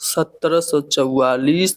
1744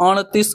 38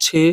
6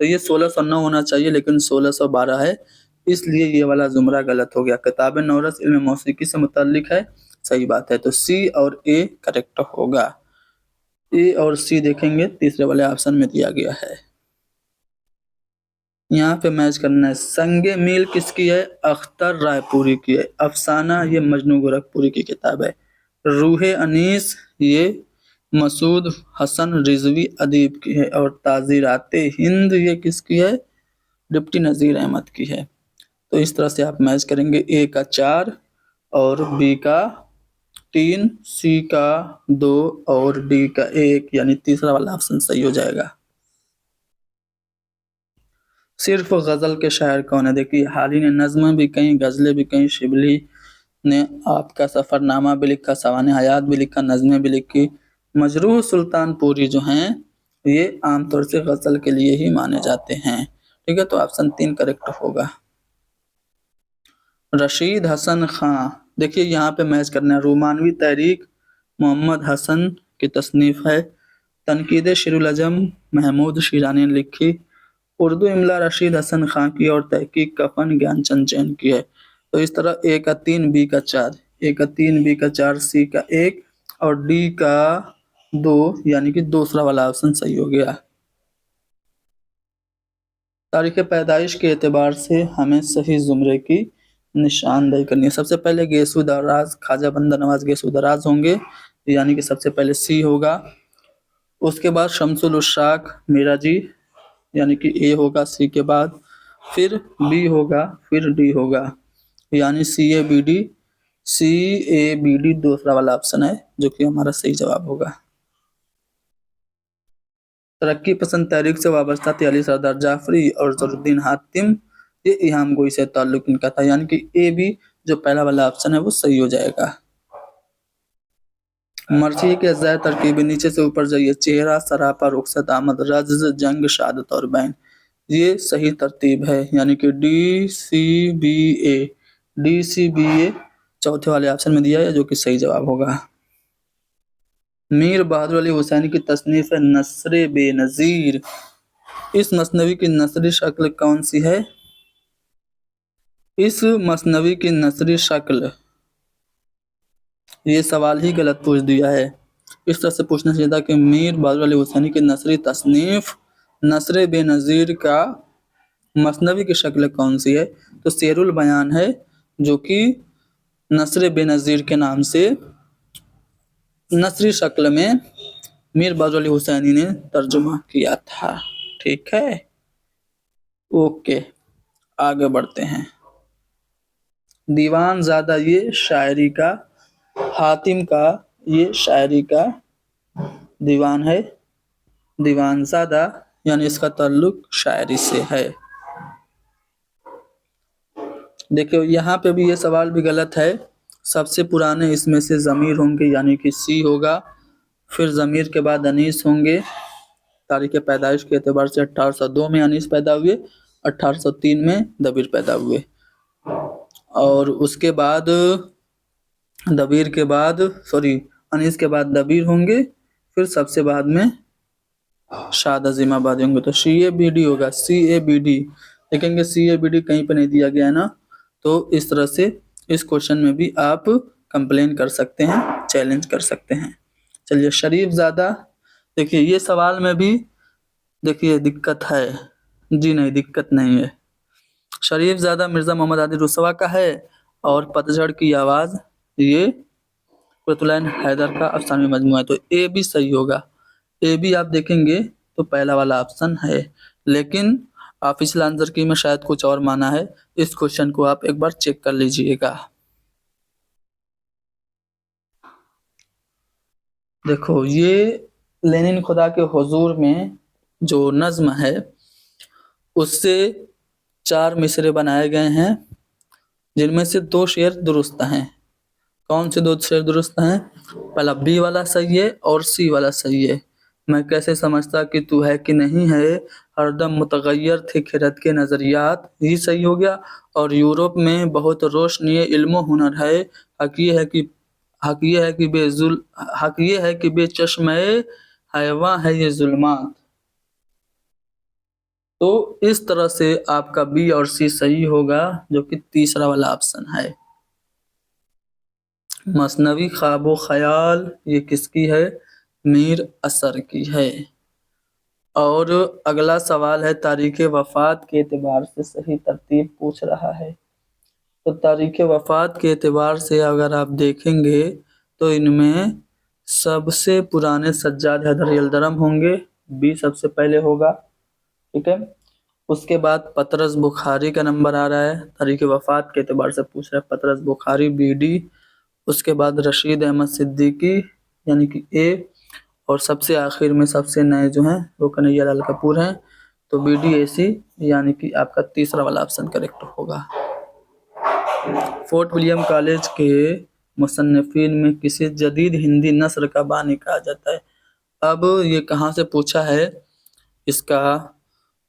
تو یہ 1609 ہونا چاہیے لیکن 1612 ہے، اس لیے یہ والا زمرہ غلط ہو گیا۔ کتاب نورس علم موسیقی سے متعلق ہے، صحیح بات ہے، تو سی اور اے کریکٹ ہوگا۔ اے اور سی دیکھیں گے تیسرے والے آپشن میں دیا گیا ہے۔ یہاں پہ میچ کرنا ہے۔ سنگ میل کس کی ہے؟ اختر رائے پوری کی ہے۔ افسانہ یہ مجنو گورکھپوری کی کتاب ہے۔ روح انیس یہ مسعود حسن رضوی ادیب کی ہے، اور تعزیرات ہند یہ کس کی ہے؟ ڈپٹی نذیر احمد کی ہے۔ تو اس طرح سے آپ میچ کریں گے، اے کا 4 اور بی کا 3، سی کا 2 اور ڈی کا 1، یعنی تیسرا والا آپشن صحیح ہو جائے گا۔ صرف غزل کے شاعر کون ہے؟ دیکھیے حالی نے نظمیں بھی کہیں، غزلیں بھی کہیں، شبلی نے آپ کا سفر نامہ بھی لکھا، سوانح حیات بھی لکھا، نظمیں بھی لکھی۔ مجروح سلطان پوری جو ہیں یہ عام طور سے غزل کے لیے ہی مانے جاتے ہیں، ٹھیک ہے، تو آپشن 3 کریکٹ ہوگا۔ رشید حسن خان، دیکھیے یہاں پہ میچ کرنا ہے۔ رومانوی تحریک محمد حسن کی تصنیف ہے۔ تنقید شیر العجم محمود شیرانی نے لکھی۔ اردو املا رشید حسن خان کی، اور تحقیق کا فن گیان چند جین کی ہے۔ تو اس طرح اے کا 3 بی کا 4، اے کا 3 بی کا 4 سی کا 1 اور ڈی کا 2، یعنی کہ دوسرا والا آپشن صحیح ہو گیا۔ تاریخ پیدائش کے اعتبار سے ہمیں صحیح زمرے کی نشاندہی کرنی ہے۔ سب سے پہلے گیسو دراز خواجہ بندہ نواز گیسو دراز ہوں گے، یعنی کہ سب سے پہلے سی ہوگا۔ اس کے بعد شمس الاشراق میرا جی، یعنی کہ اے ہوگا سی کے بعد، پھر بی ہوگا، پھر ڈی ہوگا، یعنی سی اے بی ڈی۔ سی اے بی ڈی دوسرا والا آپشن ہے جو کہ ہمارا صحیح جواب ہوگا۔ ترقی پسند تحریک سے وابستہ تھے علی سردار جعفری اور ظفر الدین حاتم، یہ ایہام گوئی سے تعلق ان کا تھا، یعنی کہ اے بی جو پہلا والا آپشن ہے وہ صحیح ہو جائے گا۔ مرثیے کے اجزائے ترکیبی نیچے سے اوپر جائیے۔ چہرہ، سراپا، رخصت، آمد، رجز، جنگ، شہادت اور بین، یہ صحیح ترتیب ہے، یعنی کہ ڈی سی بی اے، ڈی سی بی اے چوتھے والے آپشن میں دیا ہے جو کہ صحیح جواب ہوگا۔ میر بہادر علی حسینی کی تصنیف نثر بے نظیر، اس مثنوی کی نثری شکل کون سی ہے؟ اس مثنوی کی نثری شکل، یہ سوال ہی غلط پوچھ دیا ہے۔ اس طرح سے پوچھنا چاہیے تھا کہ میر بہادر علی حسینی کی نثری تصنیف نثر بے نظیر کا مثنوی کی شکل کون سی ہے؟ تو سیر البیان ہے جو کہ نثر بے نظیر کے نام سے نثری شکل میں میر بہادر علی حسینی نے ترجمہ کیا تھا، ٹھیک ہے، اوکے آگے بڑھتے ہیں۔ دیوان زادہ یہ شاعری کا، حاتم کا یہ شاعری کا دیوان ہے، دیوان زادہ یعنی اس کا تعلق شاعری سے ہے۔ دیکھو یہاں پہ بھی یہ سوال بھی غلط ہے۔ سب سے پرانے اس میں سے ضمیر ہوں گے، یعنی کہ سی ہوگا، پھر ضمیر کے بعد انیس ہوں گے۔ تاریخ پیدائش کے اعتبار سے 1802 میں انیس پیدا ہوئے، 1803 میں دبیر پیدا ہوئے، اور اس کے بعد انیس کے بعد دبیر ہوں گے، پھر سب سے بعد میں شاد عظیم آبادی ہوں گے۔ تو سی اے بی ڈی ہوگا، سی اے بی ڈی دیکھیں گے، سی اے بی ڈی کہیں پہ نہیں دیا گیا ہے نا، تو اس طرح سے اس کوشچن میں بھی آپ کمپلین کر سکتے ہیں، چیلنج کر سکتے ہیں۔ چلیے شریف زادہ، دیکھیے یہ سوال میں بھی دیکھیے دقت ہے، جی نہیں دقت نہیں ہے۔ شریف زادہ مرزا محمد عادل رسوا کا ہے، اور پتجھڑ کی آواز یہ قرۃ العین حیدر کا افسانوی مجموعہ ہے، تو اے بھی صحیح ہوگا۔ اے بھی آپ دیکھیں گے تو پہلا والا آپشن ہے، لیکن آفیشیل آنسر کی میں شاید کچھ اور مانا ہے، اس کوشچن کو آپ ایک بار چیک کر لیجئے گا۔ دیکھو یہ لینن خدا کے حضور میں جو نظم ہے اس سے 4 مصرے بنائے گئے ہیں، جن میں سے 2 شعر درست ہیں۔ کون سے 2 شعر درست ہیں؟ پہلا بی والا صحیح ہے اور سی والا صحیح ہے۔ میں کیسے سمجھتا کہ تو ہے کہ نہیں ہے، ہر دم متغیر تھے خرد کے نظریات، یہ صحیح ہو گیا۔ اور یورپ میں بہت روشنی علم و ہنر ہے، حق یہ ہے کہ بے چشمے حیواں ہے یہ ظلمات۔ تو اس طرح سے آپ کا بی اور سی صحیح ہوگا، جو کہ تیسرا والا آپشن ہے۔ مثنوی خواب و خیال یہ کس کی ہے؟ میر اثر کی ہے۔ اور اگلا سوال ہے تاریخ وفات کے اعتبار سے صحیح ترتیب پوچھ رہا ہے۔ تو تاریخ وفات کے اعتبار سے اگر آپ دیکھیں گے تو ان میں سب سے پرانے سجاد حیدر یلدرم ہوں گے، بی سب سے پہلے ہوگا، ٹھیک ہے۔ اس کے بعد پطرس بخاری کا نمبر آ رہا ہے، تاریخ وفات کے اعتبار سے پوچھ رہا ہے، پطرس بخاری بی ڈی۔ اس کے بعد رشید احمد صدیقی یعنی کہ اے، اور سب سے آخر میں سب سے نئے جو ہیں وہ کنہیا لال کپور ہیں، تو بی ڈی اے سی یعنی کہ آپ کا تیسرا والا آپشن کریکٹ ہوگا۔ فورٹ ولیم کالج کے مصنفین میں کسی جدید ہندی نثر کا بانی کہا جاتا ہے؟ اب یہ کہاں سے پوچھا ہے اس کا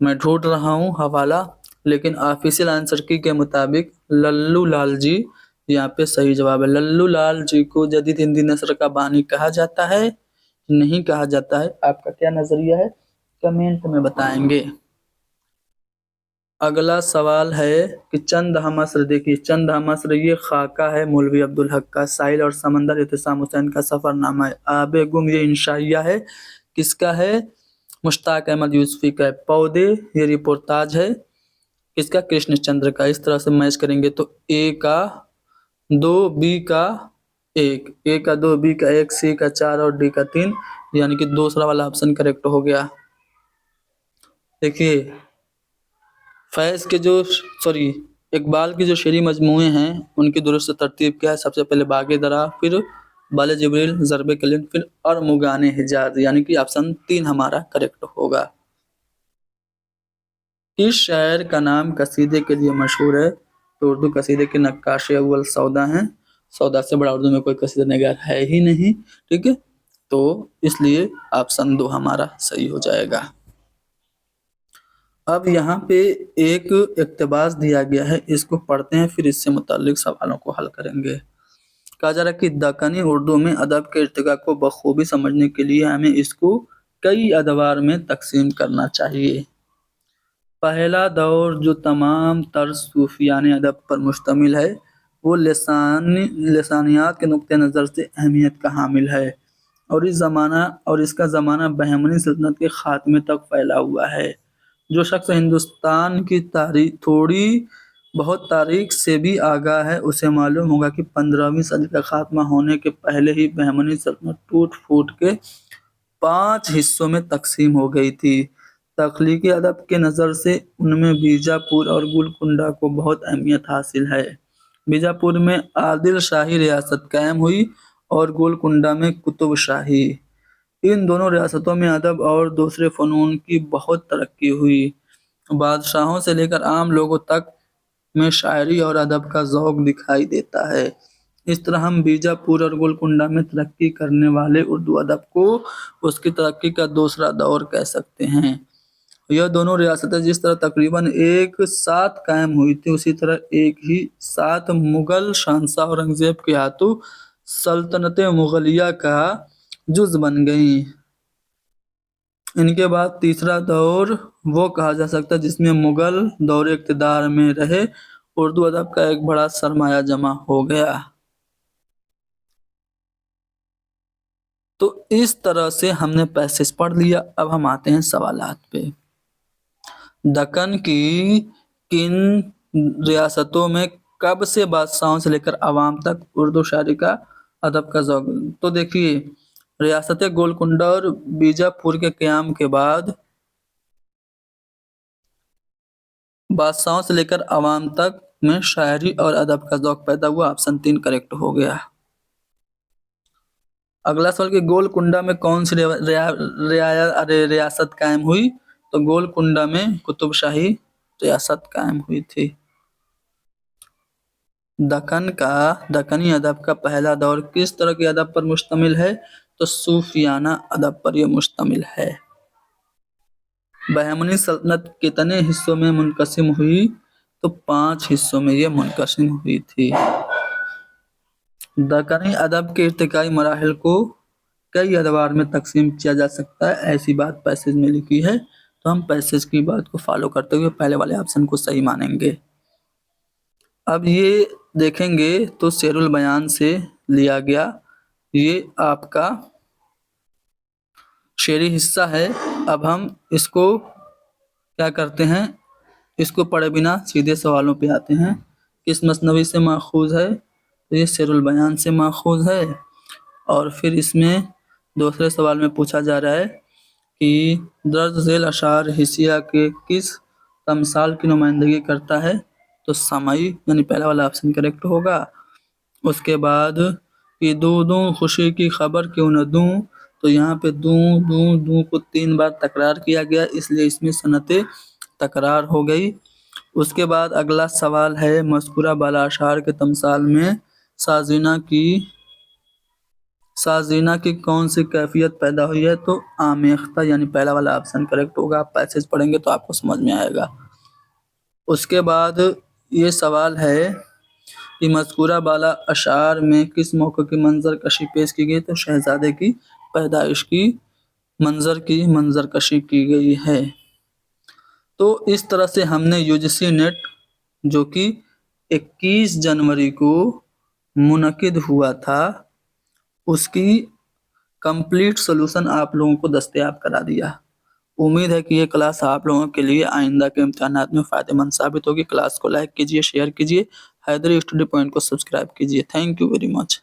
میں ڈھونڈ رہا ہوں حوالہ، لیکن آفیشیل آنسر کی کے مطابق للو لال جی یہاں پہ صحیح جواب ہے۔ للو لال جی کو جدید ہندی نثر کا بانی کہا جاتا ہے، نہیں کہا جاتا ہے؟ آپ کا کیا نظریہ ہے؟ کمنٹ میں بتائیں گے۔ اگلا سوال ہے کہ چند ہمعصر، دیکھیے چند ہمعصر یہ خاکہ ہے مولوی عبدالحق کا، ساحل اور سمندر اعتصام حسین کا سفر نامہ ہے، آب گم یہ انشائیہ ہے، کس کا ہے؟ مشتاق احمد یوسفی کا ہے، پودے یہ رپورتاج ہے، کس کا؟ کرشن چندر کا۔ اس طرح سے میچ کریں گے تو اے کا 2، بی کا 1، اے کا 2، بی کا 1، سی کا 4 اور ڈی کا 3، یعنی کہ دوسرا والا آپشن کریکٹ ہو گیا۔ دیکھیے فیض کے اقبال کی جو شعری مجموعے ہیں ان کی درست ترتیب کیا ہے؟ سب سے پہلے باغ درا، پھر بال جبریل، ضرب کلند، پھر ارمغان حجاز، یعنی کہ آپشن 3 ہمارا کریکٹ ہوگا۔ کس شاعر کا نام قصیدے کے لیے مشہور ہے؟ تو اردو قصیدے کے نقاش اول سودا ہیں، سودا سے بڑا اردو میں کوئی قصیدہ نگار ہے ہی نہیں، ٹھیک ہے، تو اس لیے آپشن 2 ہمارا صحیح ہو جائے گا۔ اب یہاں پہ ایک اقتباس دیا گیا ہے، اس کو پڑھتے ہیں پھر اس سے متعلق سوالوں کو حل کریں گے۔ کہا جا رہا ہے کہ دکنی اردو میں ادب کے ارتقاء کو بخوبی سمجھنے کے لیے ہمیں اس کو کئی ادوار میں تقسیم کرنا چاہیے۔ پہلا دور جو تمام تر صوفیانہ ادب پر مشتمل ہے وہ لسانیات کے نقطہ نظر سے اہمیت کا حامل ہے، اور اس کا زمانہ بہمنی سلطنت کے خاتمے تک پھیلا ہوا ہے۔ جو شخص ہندوستان کی تھوڑی بہت تاریخ سے بھی آگاہ ہے اسے معلوم ہوگا کہ 15ویں صدی کا خاتمہ ہونے کے پہلے ہی بہمنی سلطنت ٹوٹ پھوٹ کے 5 حصوں میں تقسیم ہو گئی تھی۔ تخلیقی ادب کے نظر سے ان میں بیجاپور اور گولکنڈہ کو بہت اہمیت حاصل ہے۔ بیجاپور میں عادل شاہی ریاست قائم ہوئی اور گولکنڈہ میں قطب شاہی۔ ان دونوں ریاستوں میں ادب اور دوسرے فنون کی بہت ترقی ہوئی۔ بادشاہوں سے لے کر عام لوگوں تک میں شاعری اور ادب کا ذوق دکھائی دیتا ہے۔ اس طرح ہم بیجاپور اور گولکنڈہ میں ترقی کرنے والے اردو ادب کو اس کی ترقی کا دوسرا دور کہہ سکتے ہیں۔ یہ دونوں ریاستیں جس طرح تقریباً ایک ساتھ قائم ہوئی تھی اسی طرح ایک ہی ساتھ مغل شہنشاہ اورنگزیب کے ہاتھوں سلطنت مغلیہ کا جز بن گئیں۔ ان کے بعد تیسرا دور وہ کہا جا سکتا ہے جس میں مغل دور اقتدار میں رہے اردو ادب کا ایک بڑا سرمایہ جمع ہو گیا۔ تو اس طرح سے ہم نے پیسج پڑھ لیا، اب ہم آتے ہیں سوالات پہ۔ دکن کی کن ریاستوں میں کب سے بادشاہوں سے لے کر عوام تک اردو شاعری کا ادب کا ذوق؟ تو دیکھیے ریاست گولکنڈہ اور بیجاپور کے قیام کے بعد بادشاہوں سے لے کر عوام تک میں شاعری اور ادب کا ذوق پیدا ہوا، آپشن 3 کریکٹ ہو گیا۔ اگلا سوال کہ گولکنڈہ میں کون سی ریاست قائم ہوئی؟ تو گولکنڈہ میں قطب شاہی ریاست قائم ہوئی تھی۔ دکنی ادب کا پہلا دور کس طرح کے ادب پر مشتمل ہے؟ تو صوفیانہ ادب پر یہ مشتمل ہے۔ بہمنی سلطنت کتنے حصوں میں منقسم ہوئی؟ تو 5 حصوں میں یہ منقسم ہوئی تھی۔ دکنی ادب کے ارتقائی مراحل کو کئی ادوار میں تقسیم کیا جا سکتا ہے، ایسی بات پیسج میں لکھی ہے، تو ہم پیسیج کی بات کو فالو کرتے ہوئے پہلے والے آپشن کو صحیح مانیں گے۔ اب یہ دیکھیں گے تو سیر البیان سے لیا گیا، یہ آپ کا شعری حصہ ہے۔ اب ہم اس کو کیا کرتے ہیں، اس کو پڑھے بنا سیدھے سوالوں پہ آتے ہیں۔ کس مثنوی سے ماخوذ ہے؟ تو یہ سیر البیان سے ماخوذ ہے۔ اور پھر اس میں دوسرے سوال میں پوچھا جا رہا ہے کہ درج ذیل اشعار حسیہ کے کس تمثال کی نمائندگی کرتا ہے؟ تو سمائی یعنی پہلا والا آپشن کریکٹ ہوگا۔ اس کے بعد کہ دوں خوشی کی خبر کیوں نہ دوں، تو یہاں پہ دوں کو 3 بار تکرار کیا گیا، اس لیے اس میں صنعت تکرار ہو گئی۔ اس کے بعد اگلا سوال ہے مذکورہ بالا اشعار کے تمثال میں سازینہ کی کون سی کیفیت پیدا ہوئی ہے؟ تو آمیختہ یعنی پہلا والا آپشن کریکٹ ہوگا۔ آپ پیسج پڑھیں گے تو آپ کو سمجھ میں آئے گا۔ اس کے بعد یہ سوال ہے کہ مذکورہ بالا اشعار میں کس موقع کی منظر کشی پیش کی گئی؟ تو شہزادے کی پیدائش کی منظر کشی کی گئی ہے۔ تو اس طرح سے ہم نے UGC نیٹ جو کہ 21 جنوری کو منعقد ہوا تھا، اس کی کمپلیٹ سولوشن آپ لوگوں کو دستیاب کرا دیا۔ امید ہے کہ یہ کلاس آپ لوگوں کے لیے آئندہ کے امتحانات میں فائدہ مند ثابت ہوگی۔ کلاس کو لائک کیجیے، شیئر کیجیے، حیدری اسٹڈی پوائنٹ کو سبسکرائب کیجیے۔ Thank you very much.